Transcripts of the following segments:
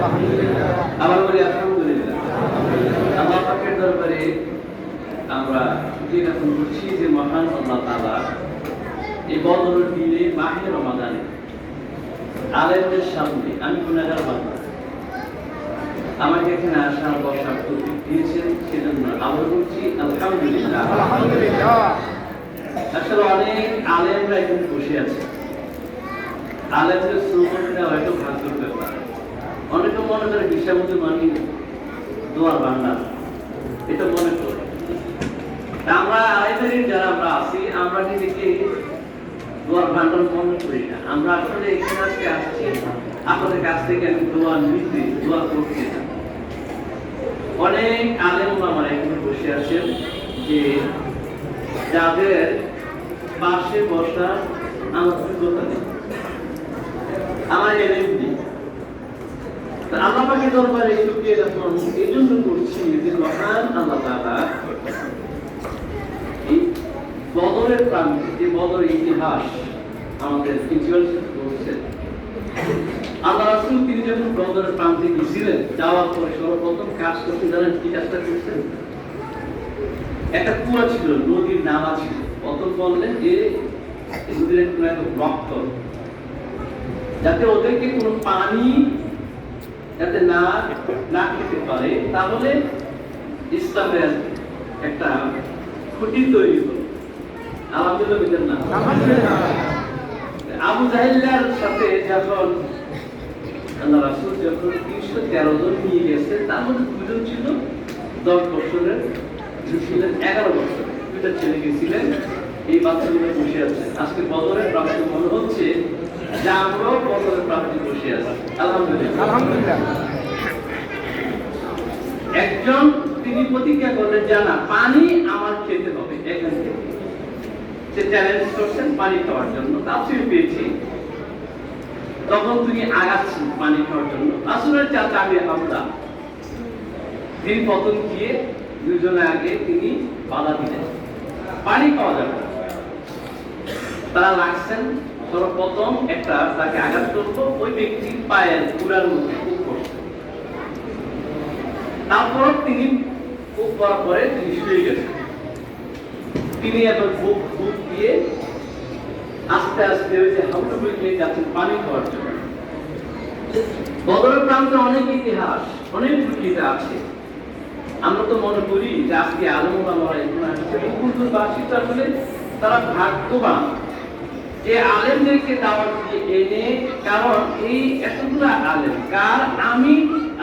আবার বলি আলহামদুলিল্লাহ। আল্লাহ পাকের দরবারে আমরা যেরকম করছি যে মহান আল্লাহ তাআলা এই বদরের দিনে মাহে রমাদানে আলেমদের সামনে আমি গুনাহগার বান্দা, আমাকে এখানে আসার বসার তৌফিক দিয়েছেন, সেজন্য আবার বলছি আলহামদুলিল্লাহ। আসলে অনেক আলেমরা এখানে বসে আছে, আলেমদের শ্রমণরা হয়তো ভাগ্যের ব্যাপার। অনেকে মনে করে বিশ্বাবতী মানি দোয়ার ভান্ডার, এটা মনে করে। আমরা আলেমের যারা আমরা আছি, আমরা নিজেকে দোয়ার ভান্ডার মনে করি না। আমরা আসলে এখানে আজকে আসছি আপনাদের কাছ থেকে আমি দোয়া নিতে, দোয়া করতে না। অনেক আলেম আমার এখানে বসে আছেন যে যাদের পাশে বসা আমার যোগ্যতা নেই, আমার এলেম নেই। আল্লাহ পাকের দরবারে শুকরিয়া জ্ঞাপন এই জন্য করছি যে মহান আল্লাহ তাআলা এই বদরের প্রান্তে, যে বদরের ইতিহাস আমাদের প্রিন্সিপাল বলছেন, আল্লাহ রাসূল তিনি যখন বদরের প্রান্তে গিয়েছিলেন, যাওয়ার পরে সর্বপ্রথম কাজ করতে জানেন কি কাজটা করছেন? একটা কুয়া ছিল, নদীর নালা ছিল। প্রথম বললেন যে নদীর একটা ব্লক কর, যাতে ওদেরকে কোনো পানি যাতে না খেতে পারে, তাহলে ইসলামের একটা খুঁটি তৈরি হলো। আলহামদুলিল্লাহ। আবু জাহেলের সাথে যখন আল্লাহ রাসূল যখন 313 জন নিয়ে গেছে, তার মধ্যে দুজন ছিল 10 বছরের, ছিলেন 11 বছর, দুইটা ছেলে গেছিলেন। এই বাচ্চাগুলো বসে আছে আজকে বদরের প্রাপ্তি। মনে হচ্ছে যে আমরাও বদরের প্রাপ্তি বসে আছি। আলহামদুলিল্লাহ। একজন তিনি প্রতিজ্ঞা করলেন যে না, পানি আমার খেতে হবে। এখান থেকে সে চ্যালেঞ্জ করছেন পানি খাওয়ার জন্য। তাফসীর পেয়েছি তখন তিনি আগাচ্ছেন পানি খাওয়ার জন্য। রাসূলের চাচা আবু হামজা তিনি প্রথম গিয়ে দুজনে আগে তিনি বাধা দিলেন, পানি খাওয়া যাবে। তারা লাগছেন, সর্বপ্রথম একটা তাকে আঘাত করতো, ওই ব্যক্তির পায়ের পুরার মধ্যে খুব করছে। তারপর তিনি খুব করার পরে তিনি শুয়ে গেছেন। তিনি এত বুক দিয়ে আস্তে আস্তে ওই যে হাউটু নিয়ে যাচ্ছেন পানি খাওয়ার জন্য। বদরের প্রান্তে অনেক ইতিহাস, অনেক প্রকৃতি আছে। আমরা তো মনে করি যে আজকে আলেম ওলামারা এখানে আসছে, বাসীটা আসলে তারা ভাগ্যবান যে আলেমদেরকে দাওয়াত দিয়ে এনে। কারণ এই এতগুলো আলেম কার আমি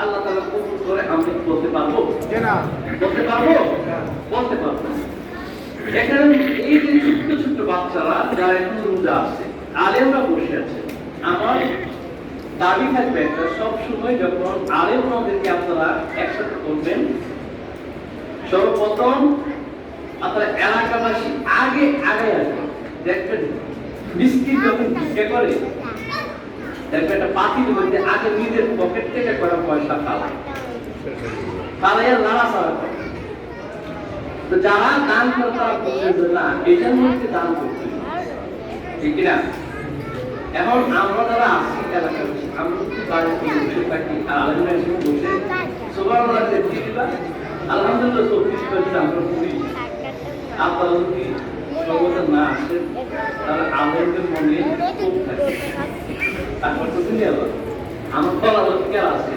আল্লাহ তাআলা কবুল করে আমি বলতে পারবো না, বলতে পারবো, বলতে পারবো। এখানে এই যে ছোট্ট ছোট্ট বাচ্চারা যারা এখন রোজা আছে, আলেমরা বসে আছে, আমার দাবি থাকবে একটা, সব সময় যখন আলেম আমাদেরকে আপনারা একসাথে করবেন, সর্বপ্রথম আপনারা এলাকাবাসী আগে আসবেন। দেখবেন মিসকিন যখন ভিক্ষা করে, দেখবেন একটা পাতির মধ্যে আগে নিজের পকেট থেকে করা পয়সা ফালাইয়া নাড়াচাড়া করে। তো যারা দান করে তারা বলছেন না, এটার মধ্যে দান করতে, ঠিক না? এখন আমরা যারা আছি এলাকার, আমরা যদি বাড়িতে বসে থাকি আর আলেমরা এসে বসে সুবহানাল্লাহ দিবা, আলহামদুলিল্লাহ 24 আমরা পড়ি, আপনারা যদি সর্বদা না আসেন তাহলে আলেমদের মনে খুব থাকে। তারপর তো তুমি আমার বলা অধিকার আছে।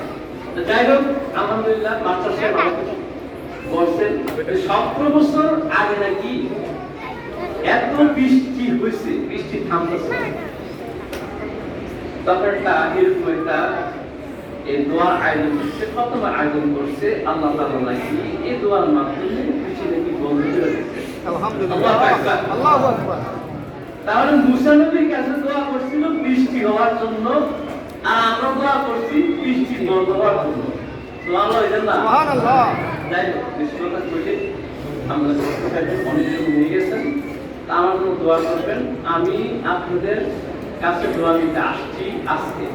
যাই হোক, আলহামদুলিল্লাহ মাস্টার সাহেব আমাকে বলছেন 17 বছর আগে নাকি এত বৃষ্টি হয়েছে, বৃষ্টি থামতেছে। তখন এরকম একটা এই দোয়ার আয়োজন করছে, কতবার আয়োজন করছে আল্লাহ তাআলা নাকি এই দোয়ার মাধ্যমে বৃষ্টি নাকি বন্ধ করে দিচ্ছে। আলহামদুলিল্লাহ, আল্লাহু আকবার। তাহলে মুসা নবীর কাছে দোয়া করছিল বৃষ্টি হওয়ার জন্য, আর আমরা দোয়া করছি বৃষ্টি বন্ধ হওয়ার জন্য। সুবহানাল্লাহ, সুবহানাল্লাহ। যাই হোক, বিশ্বটা কইলে আমরা অনেকজন নিয়ে গেছেন, তা আমার জন্য দোয়া করবেন। আমি আপনাদের কাছে দোয়া নিতে আসছি আজকে।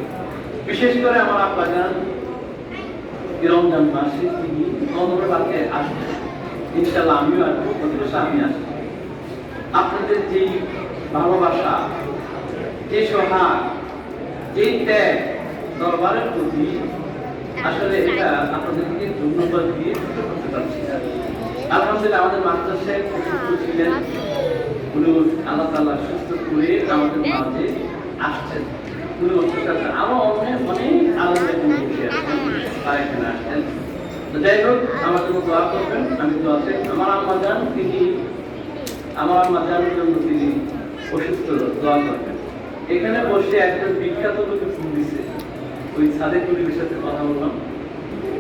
বিশেষ করে আমার আব্বা জান রমজান মাসে তিনি অমরবাদে আসবেন, ইনশাআল্লাহ আমিও আসবো, প্রতি বছর আমি আসবো। আপনাদের যে ভালোবাসা, যে সোহাগ, যে ত্যাগ দরবারের প্রতি, আসলে এটা আপনাদেরকে ধন্যবাদ দিয়ে শুরু করতে পারছি না। আলহামদুলিল্লাহ আমাদের মাদ্রাসায় অসুস্থ ছিলেন, উনি আল্লাহ তাআলা সুস্থ করে আমাদের মাঝে আসছেন। উনি অসুস্থ আছেন, আরো অনেক অনেক আলমের বসে আছেন, তারা এখানে আসছেন। তো যাই হোক, আমার জন্য দোয়া করবেন। আমি দোয়া চাই। আমার আম্মা জান জন্য তিনি অসুস্থ, দোয়া করবেন। এখানে বসে একজন বিখ্যাত লোকে ফোন দিছে, ওই সাদেক পরিবেশের সাথে কথা বললাম,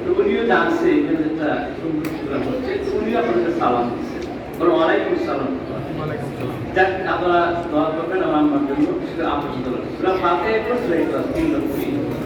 তো উনিও জানছে এখানে একটা সুন্দর প্রোগ্রাম হচ্ছে, উনিও আপনাদের সালাম দিচ্ছে, বলো ওয়ালাইকুম সালাম। যাক, আপনারা দোয়া করবেন আমার আম্মার জন্য, সেটা আপনার জন্য। সুরা ফাতিহা একটু সুরা ইখলাস 3 নম্বর।